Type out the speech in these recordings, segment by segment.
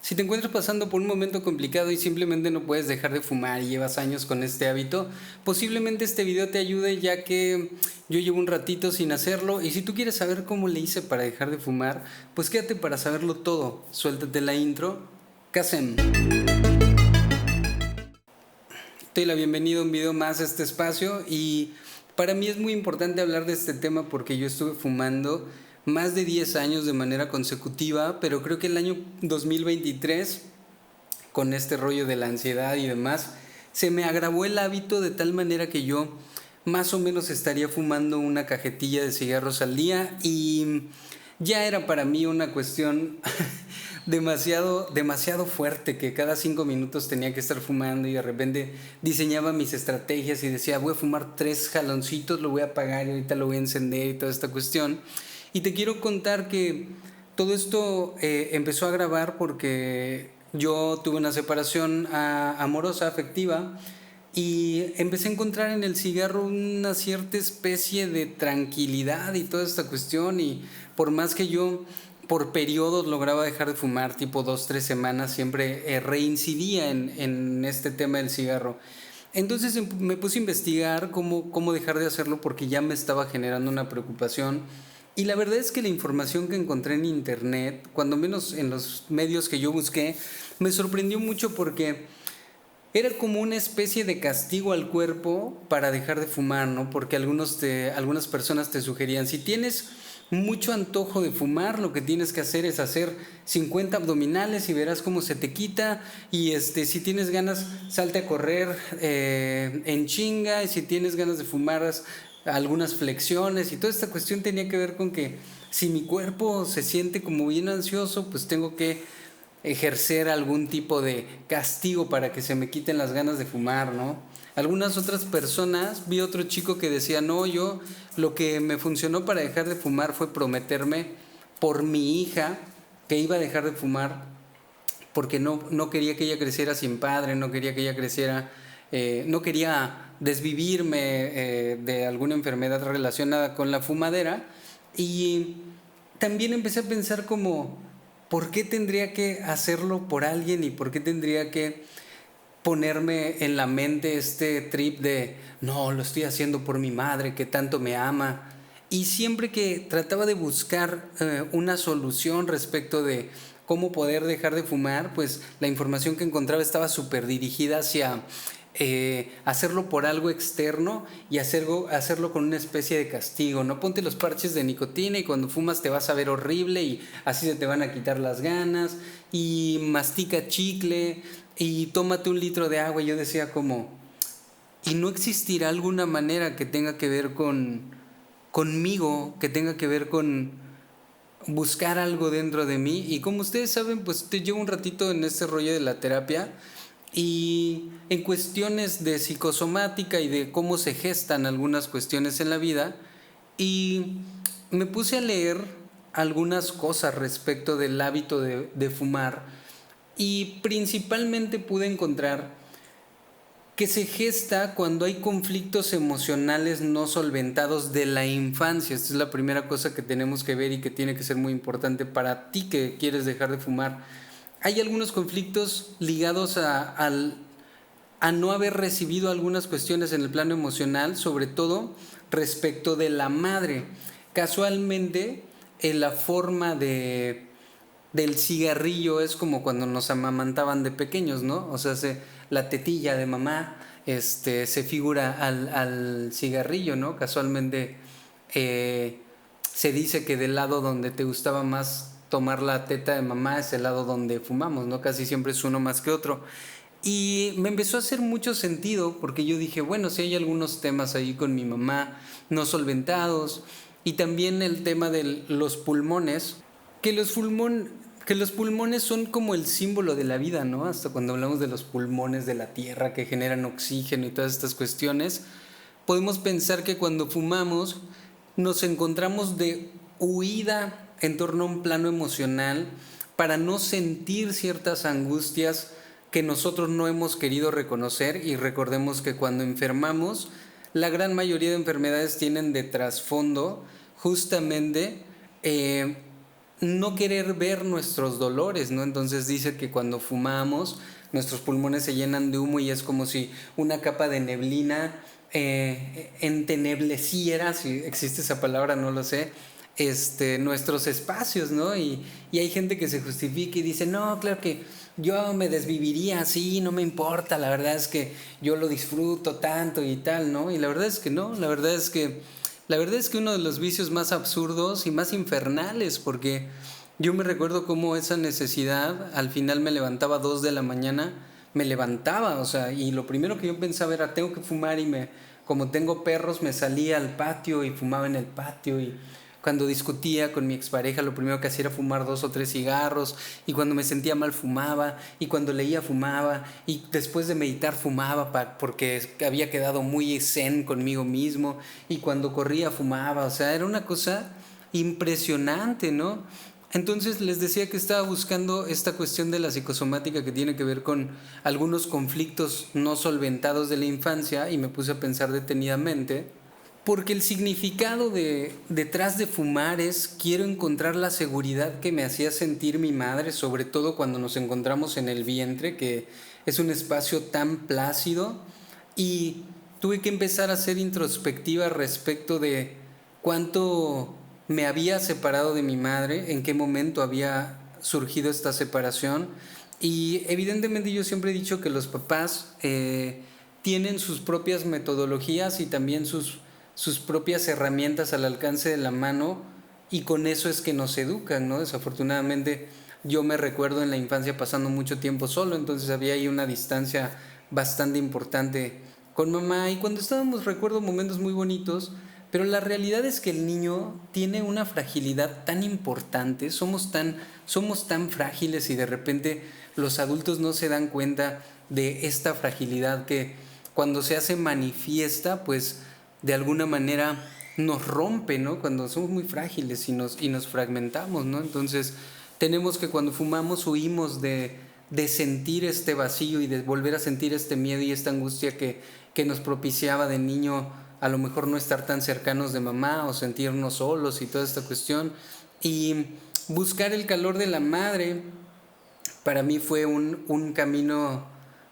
Si te encuentras pasando por un momento complicado y simplemente no puedes dejar de fumar y llevas años con este hábito, posiblemente este video te ayude, ya que yo llevo un ratito sin hacerlo, y si tú quieres saber cómo le hice para dejar de fumar, pues quédate para saberlo todo. Suéltate la intro. Kasem. Te doy la bienvenida a un video más a este espacio, y para mí es muy importante hablar de este tema porque yo estuve fumando más de 10 años de manera consecutiva, pero creo que el año 2023, con este rollo de la ansiedad y demás, se me agravó el hábito de tal manera que yo más o menos estaría fumando una cajetilla de cigarros al día, y ya era para mí una cuestión demasiado fuerte, que cada 5 minutos tenía que estar fumando, y de repente diseñaba mis estrategias y decía, voy a fumar 3 jaloncitos, lo voy a apagar y ahorita lo voy a encender y toda esta cuestión. Y te quiero contar que todo esto empezó a agravar porque yo tuve una separación amorosa, afectiva, y empecé a encontrar en el cigarro una cierta especie de tranquilidad y toda esta cuestión. Y por más que yo por periodos lograba dejar de fumar, tipo 2, 3 semanas, siempre reincidía en este tema del cigarro. Entonces me puse a investigar cómo dejar de hacerlo, porque ya me estaba generando una preocupación. Y la verdad es que la información que encontré en internet, cuando menos en los medios que yo busqué, me sorprendió mucho, porque era como una especie de castigo al cuerpo para dejar de fumar, ¿no? Porque algunas personas te sugerían, si tienes mucho antojo de fumar, lo que tienes que hacer es hacer 50 abdominales y verás cómo se te quita. Y si tienes ganas, salte a correr en chinga. Y si tienes ganas de fumar, haz algunas flexiones. Y toda esta cuestión tenía que ver con que si mi cuerpo se siente como bien ansioso, pues tengo que ejercer algún tipo de castigo para que se me quiten las ganas de fumar, ¿no? Algunas otras personas, vi otro chico que decía, no, yo lo que me funcionó para dejar de fumar fue prometerme por mi hija que iba a dejar de fumar, porque no quería que ella creciera sin padre, no quería que ella creciera, no quería desvivirme de alguna enfermedad relacionada con la fumadera. Y también empecé a pensar como, ¿por qué tendría que hacerlo por alguien y por qué tendría que ponerme en la mente este trip de, no, lo estoy haciendo por mi madre que tanto me ama? Y siempre que trataba de buscar una solución respecto de cómo poder dejar de fumar, pues la información que encontraba estaba súper dirigida hacia hacerlo por algo externo y hacerlo con una especie de castigo, ¿no? Ponte los parches de nicotina y cuando fumas te vas a ver horrible y así se te van a quitar las ganas, y mastica chicle y tómate 1 litro de agua. Y yo decía como, ¿y no existirá alguna manera que tenga que ver conmigo, que tenga que ver con buscar algo dentro de mí? Y como ustedes saben, pues te llevo un ratito en este rollo de la terapia, y en cuestiones de psicosomática y de cómo se gestan algunas cuestiones en la vida, y me puse a leer algunas cosas respecto del hábito de fumar, y principalmente pude encontrar que se gesta cuando hay conflictos emocionales no solventados de la infancia. Esta es la primera cosa que tenemos que ver y que tiene que ser muy importante para ti que quieres dejar de fumar. Hay algunos conflictos ligados a no haber recibido algunas cuestiones en el plano emocional, sobre todo respecto de la madre. Casualmente, en la forma del cigarrillo es como cuando nos amamantaban de pequeños, ¿no? O sea, la tetilla de mamá se figura al cigarrillo, ¿no? Casualmente se dice que del lado donde te gustaba más tomar la teta de mamá es el lado donde fumamos, ¿no? Casi siempre es uno más que otro. Y me empezó a hacer mucho sentido, porque yo dije, bueno, si hay algunos temas ahí con mi mamá no solventados, y también el tema de los pulmones, que los pulmones son como el símbolo de la vida, ¿no? Hasta cuando hablamos de los pulmones de la tierra que generan oxígeno y todas estas cuestiones, podemos pensar que cuando fumamos nos encontramos de huida en torno a un plano emocional para no sentir ciertas angustias que nosotros no hemos querido reconocer. Y recordemos que cuando enfermamos, la gran mayoría de enfermedades tienen de trasfondo justamente no querer ver nuestros dolores, ¿no? Entonces dice que cuando fumamos, nuestros pulmones se llenan de humo y es como si una capa de neblina entenebleciera, si existe esa palabra, no lo sé, nuestros espacios, ¿no? Y hay gente que se justifica y dice, no, claro que yo me desviviría así, no me importa, la verdad es que yo lo disfruto tanto y tal, ¿no? Y la verdad es que no, la verdad es que uno de los vicios más absurdos y más infernales, porque yo me recuerdo cómo esa necesidad, al final me levantaba a 2 de la mañana, me levantaba, o sea, y lo primero que yo pensaba era, tengo que fumar y como tengo perros, me salía al patio y fumaba en el patio y cuando discutía con mi expareja, lo primero que hacía era fumar 2 o 3 cigarros y cuando me sentía mal fumaba y cuando leía fumaba y después de meditar fumaba porque había quedado muy zen conmigo mismo y cuando corría fumaba, o sea, era una cosa impresionante, ¿no? Entonces les decía que estaba buscando esta cuestión de la psicosomática que tiene que ver con algunos conflictos no solventados de la infancia y me puse a pensar detenidamente porque el significado detrás de fumar es quiero encontrar la seguridad que me hacía sentir mi madre, sobre todo cuando nos encontramos en el vientre, que es un espacio tan plácido, y tuve que empezar a hacer introspectiva respecto de cuánto me había separado de mi madre, en qué momento había surgido esta separación, y evidentemente yo siempre he dicho que los papás tienen sus propias metodologías y también sus propias herramientas al alcance de la mano y con eso es que nos educan, ¿no? Desafortunadamente yo me recuerdo en la infancia pasando mucho tiempo solo, entonces había ahí una distancia bastante importante con mamá y cuando estábamos recuerdo momentos muy bonitos, pero la realidad es que el niño tiene una fragilidad tan importante, somos tan frágiles y de repente los adultos no se dan cuenta de esta fragilidad que cuando se hace manifiesta, pues de alguna manera nos rompe, ¿no? Cuando somos muy frágiles y nos fragmentamos, ¿no? Entonces tenemos que cuando fumamos huimos de sentir este vacío y de volver a sentir este miedo y esta angustia que nos propiciaba de niño a lo mejor no estar tan cercanos de mamá o sentirnos solos y toda esta cuestión. Y buscar el calor de la madre para mí fue un camino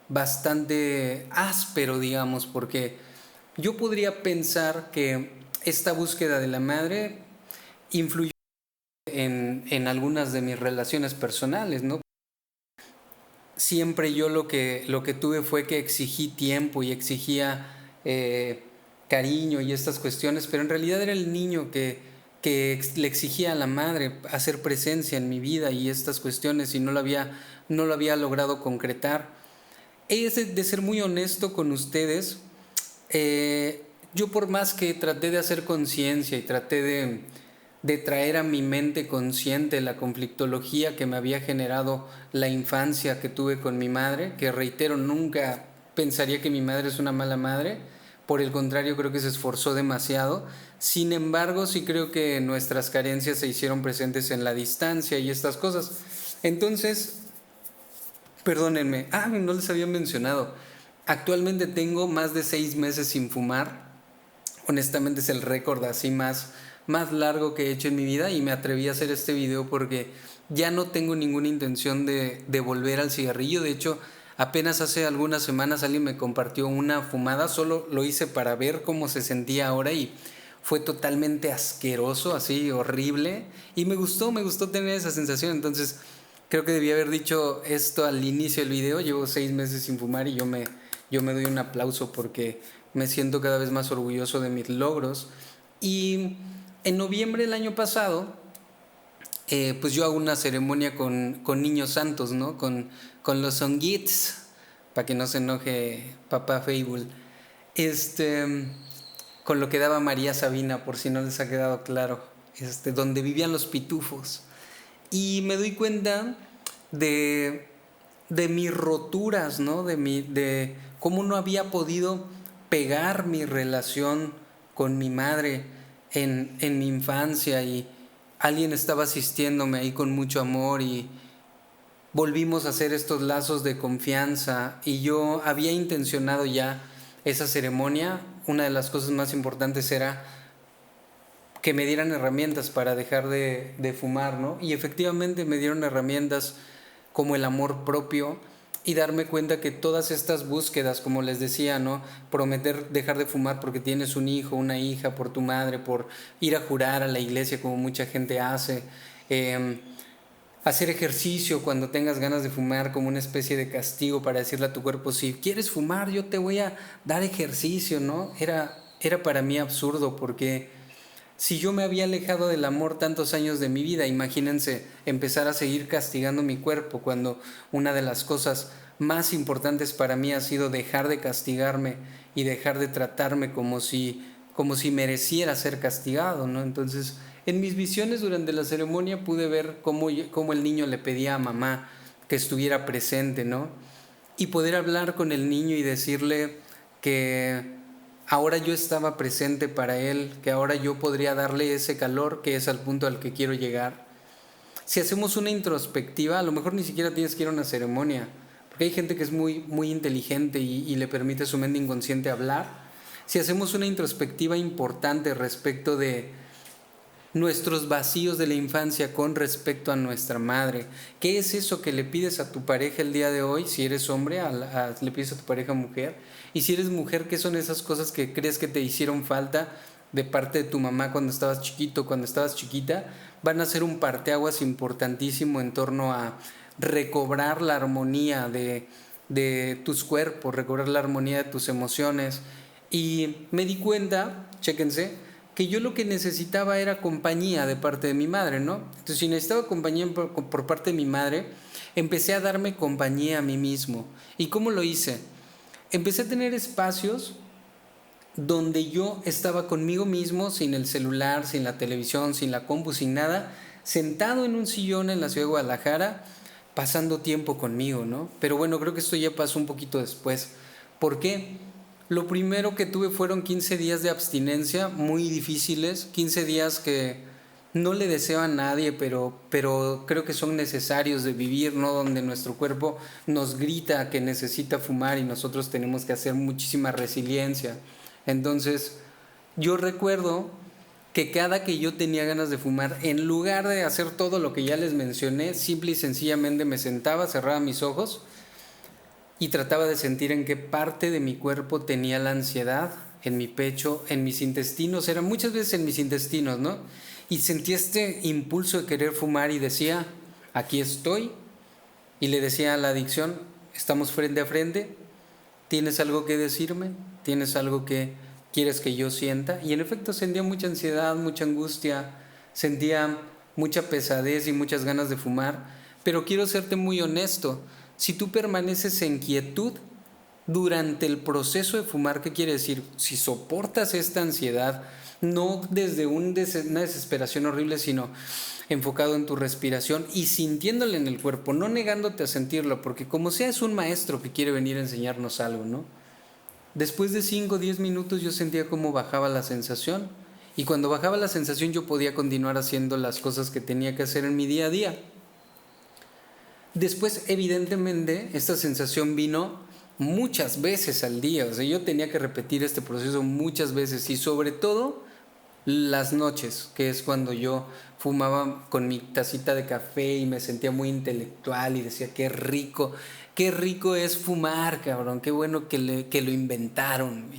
bastante áspero, digamos, porque yo podría pensar que esta búsqueda de la madre influyó en algunas de mis relaciones personales, ¿no? Siempre yo lo que tuve fue que exigí tiempo y exigía cariño y estas cuestiones, pero en realidad era el niño que le exigía a la madre hacer presencia en mi vida y estas cuestiones y no lo había logrado concretar. Es de ser muy honesto con ustedes. Yo por más que traté de hacer conciencia y traté de traer a mi mente consciente la conflictología que me había generado la infancia que tuve con mi madre, que reitero, nunca pensaría que mi madre es una mala madre, por el contrario creo que se esforzó demasiado, sin embargo sí creo que nuestras carencias se hicieron presentes en la distancia y estas cosas. Entonces, perdónenme, no les había mencionado, actualmente tengo más de 6 meses sin fumar. Honestamente es el récord así más largo que he hecho en mi vida y me atreví a hacer este video porque ya no tengo ninguna intención de volver al cigarrillo. De hecho, apenas hace algunas semanas alguien me compartió una fumada, solo lo hice para ver cómo se sentía ahora y fue totalmente asqueroso, así horrible y me gustó tener esa sensación. Entonces creo que debí haber dicho esto al inicio del video. Llevo 6 meses sin fumar y yo me doy un aplauso porque me siento cada vez más orgulloso de mis logros. Y en noviembre del año pasado, pues yo hago una ceremonia con niños santos, ¿no? Con los Songits, para que no se enoje papá Fable. Este, con lo que daba María Sabina, por si no les ha quedado claro, donde vivían los pitufos. Y me doy cuenta de, de mis roturas, ¿no? De cómo no había podido pegar mi relación con mi madre en mi infancia y alguien estaba asistiéndome ahí con mucho amor y volvimos a hacer estos lazos de confianza y yo había intencionado ya esa ceremonia. Una de las cosas más importantes era que me dieran herramientas para dejar de fumar, ¿no? Y efectivamente me dieron herramientas como el amor propio y darme cuenta que todas estas búsquedas, como les decía, ¿no? Prometer dejar de fumar porque tienes un hijo, una hija, por tu madre, por ir a jurar a la iglesia como mucha gente hace, eh, hacer ejercicio cuando tengas ganas de fumar como una especie de castigo para decirle a tu cuerpo, si quieres fumar yo te voy a dar ejercicio, ¿no? Era para mí absurdo porque si yo me había alejado del amor tantos años de mi vida, imagínense empezar a seguir castigando mi cuerpo cuando una de las cosas más importantes para mí ha sido dejar de castigarme y dejar de tratarme como si mereciera ser castigado, ¿no? Entonces, en mis visiones durante la ceremonia pude ver cómo el niño le pedía a mamá que estuviera presente, ¿no? Y poder hablar con el niño y decirle que ahora yo estaba presente para él, que ahora yo podría darle ese calor que es al punto al que quiero llegar. Si hacemos una introspectiva, a lo mejor ni siquiera tienes que ir a una ceremonia, porque hay gente que es muy inteligente y le permite a su mente inconsciente hablar. Si hacemos una introspectiva importante respecto de nuestros vacíos de la infancia con respecto a nuestra madre. ¿Qué es eso que le pides a tu pareja el día de hoy? Si eres hombre, le pides a tu pareja mujer. Y si eres mujer, ¿qué son esas cosas que crees que te hicieron falta de parte de tu mamá cuando estabas chiquito, cuando estabas chiquita? Van a ser un parteaguas importantísimo en torno a recobrar la armonía de tus cuerpos, recobrar la armonía de tus emociones. Y me di cuenta, chéquense, que yo lo que necesitaba era compañía de parte de mi madre, ¿no? Entonces, si necesitaba compañía por parte de mi madre, empecé a darme compañía a mí mismo. ¿Y cómo lo hice? Empecé a tener espacios donde yo estaba conmigo mismo, sin el celular, sin la televisión, sin la compu, sin nada, sentado en un sillón en la ciudad de Guadalajara, pasando tiempo conmigo, ¿no? Pero bueno, creo que esto ya pasó un poquito después. ¿Por qué? Lo primero que tuve fueron 15 días de abstinencia muy difíciles, 15 días que no le deseo a nadie, pero creo que son necesarios de vivir, ¿no? Donde nuestro cuerpo nos grita que necesita fumar y nosotros tenemos que hacer muchísima resiliencia. Entonces, yo recuerdo que cada que yo tenía ganas de fumar, en lugar de hacer todo lo que ya les mencioné, simple y sencillamente me sentaba, cerraba mis ojos y trataba de sentir en qué parte de mi cuerpo tenía la ansiedad, en mi pecho, en mis intestinos, era muchas veces en mis intestinos, ¿no? Y sentía este impulso de querer fumar y decía, aquí estoy, y le decía a la adicción, estamos frente a frente, ¿tienes algo que decirme? ¿Tienes algo que quieres que yo sienta? Y en efecto sentía mucha ansiedad, mucha angustia, sentía mucha pesadez y muchas ganas de fumar, pero quiero serte muy honesto. Si tú permaneces en quietud durante el proceso de fumar, ¿qué quiere decir? Si soportas esta ansiedad, no desde una desesperación horrible, sino enfocado en tu respiración y sintiéndole en el cuerpo, no negándote a sentirlo, porque como sea es un maestro que quiere venir a enseñarnos algo, ¿no? Después de 5 o 10 minutos yo sentía cómo bajaba la sensación y cuando bajaba la sensación yo podía continuar haciendo las cosas que tenía que hacer en mi día a día. Después, evidentemente, esta sensación vino muchas veces al día. O sea, yo tenía que repetir este proceso muchas veces y sobre todo las noches, que es cuando yo fumaba con mi tacita de café y me sentía muy intelectual y decía, qué rico es fumar, cabrón, qué bueno que lo inventaron.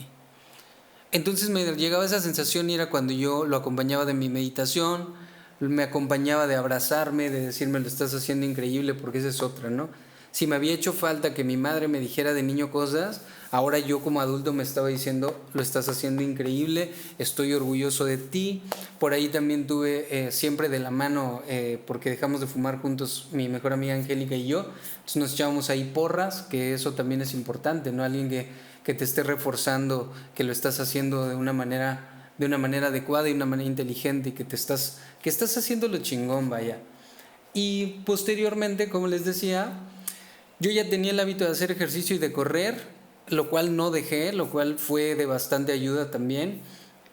Entonces me llegaba esa sensación y era cuando yo lo acompañaba de mi meditación, me acompañaba de abrazarme, de decirme lo estás haciendo increíble, porque esa es otra, ¿no? Si me había hecho falta que mi madre me dijera de niño cosas, ahora yo como adulto me estaba diciendo lo estás haciendo increíble, estoy orgulloso de ti. Por ahí también tuve siempre de la mano, porque dejamos de fumar juntos mi mejor amiga Angélica y yo, entonces nos echábamos ahí porras, que eso también es importante, ¿no? Alguien que te esté reforzando que lo estás haciendo de una manera adecuada y una manera inteligente y que estás haciendo lo chingón, vaya. Y posteriormente, como les decía, yo ya tenía el hábito de hacer ejercicio y de correr, lo cual no dejé, lo cual fue de bastante ayuda también.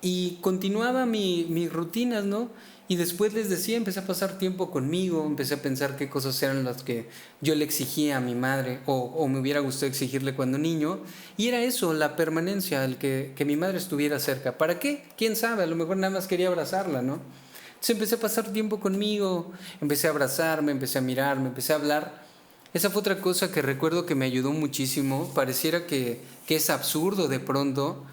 Y continuaba mis rutinas, ¿no? Y después les decía, empecé a pasar tiempo conmigo, empecé a pensar qué cosas eran las que yo le exigía a mi madre o me hubiera gustado exigirle cuando niño. Y era eso, la permanencia, el que mi madre estuviera cerca. ¿Para qué? ¿Quién sabe? A lo mejor nada más quería abrazarla, ¿no? Entonces empecé a pasar tiempo conmigo, empecé a abrazarme, empecé a mirarme, empecé a hablar. Esa fue otra cosa que recuerdo que me ayudó muchísimo. Pareciera que es absurdo de pronto,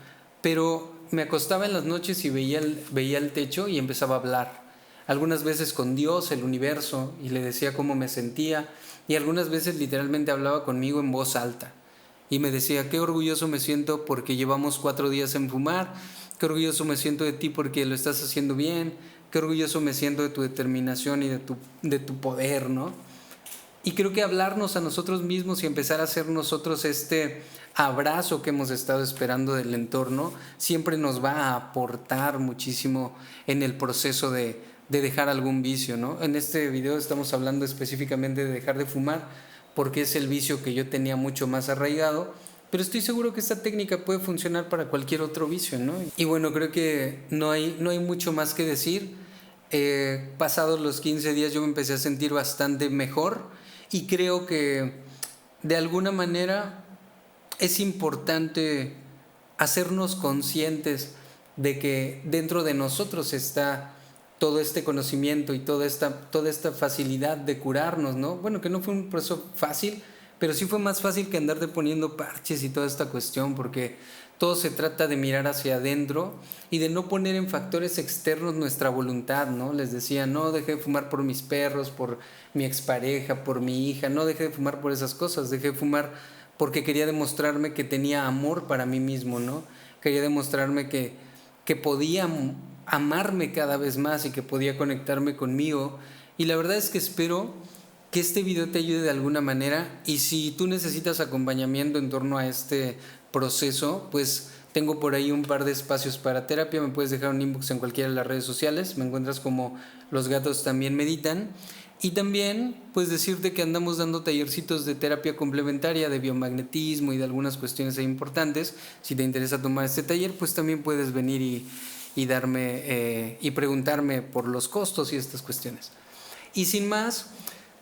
pero me acostaba en las noches y veía el techo y empezaba a hablar. Algunas veces con Dios, el universo, y le decía cómo me sentía, y algunas veces literalmente hablaba conmigo en voz alta. Y me decía, qué orgulloso me siento porque llevamos 4 días en fumar, qué orgulloso me siento de ti porque lo estás haciendo bien, qué orgulloso me siento de tu determinación y de tu poder, ¿no? Y creo que hablarnos a nosotros mismos y empezar a hacer nosotros este abrazo que hemos estado esperando del entorno siempre nos va a aportar muchísimo en el proceso de dejar algún vicio, ¿no? En este video estamos hablando específicamente de dejar de fumar porque es el vicio que yo tenía mucho más arraigado, pero estoy seguro que esta técnica puede funcionar para cualquier otro vicio, ¿no? Y bueno, creo que no hay mucho más que decir. Pasados los 15 días yo me empecé a sentir bastante mejor y creo que de alguna manera es importante hacernos conscientes de que dentro de nosotros está todo este conocimiento y toda esta facilidad de curarnos, ¿no? Bueno, que no fue un proceso fácil, pero sí fue más fácil que andarte poniendo parches y toda esta cuestión, porque todo se trata de mirar hacia adentro y de no poner en factores externos nuestra voluntad, ¿no? Les decía, no dejé de fumar por mis perros, por mi expareja, por mi hija, no dejé de fumar por esas cosas, dejé de fumar porque quería demostrarme que tenía amor para mí mismo, ¿no? Quería demostrarme que podía amarme cada vez más y que podía conectarme conmigo. Y la verdad es que espero que este video te ayude de alguna manera, y si tú necesitas acompañamiento en torno a este proceso, pues tengo por ahí un par de espacios para terapia. Me puedes dejar un inbox en cualquiera de las redes sociales, me encuentras como Los Gatos También Meditan. Y también pues decirte que andamos dando tallercitos de terapia complementaria, de biomagnetismo y de algunas cuestiones ahí importantes. Si te interesa tomar este taller, pues también puedes venir y darme y preguntarme por los costos y estas cuestiones. Y sin más,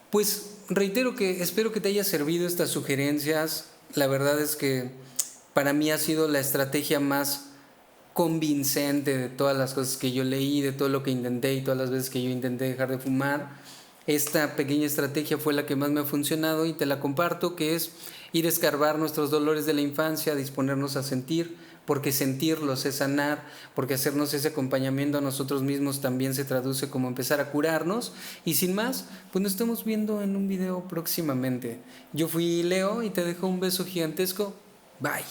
pues reitero que espero que te haya servido estas sugerencias. La verdad es que para mí ha sido la estrategia más convincente de todas las cosas que yo leí, de todo lo que intenté y todas las veces que yo intenté dejar de fumar. Esta pequeña estrategia fue la que más me ha funcionado y te la comparto, que es ir a escarbar nuestros dolores de la infancia, disponernos a sentir, porque sentirlos es sanar, porque hacernos ese acompañamiento a nosotros mismos también se traduce como empezar a curarnos. Y sin más, pues nos estamos viendo en un video próximamente. Yo fui Leo y te dejo un beso gigantesco. Bye.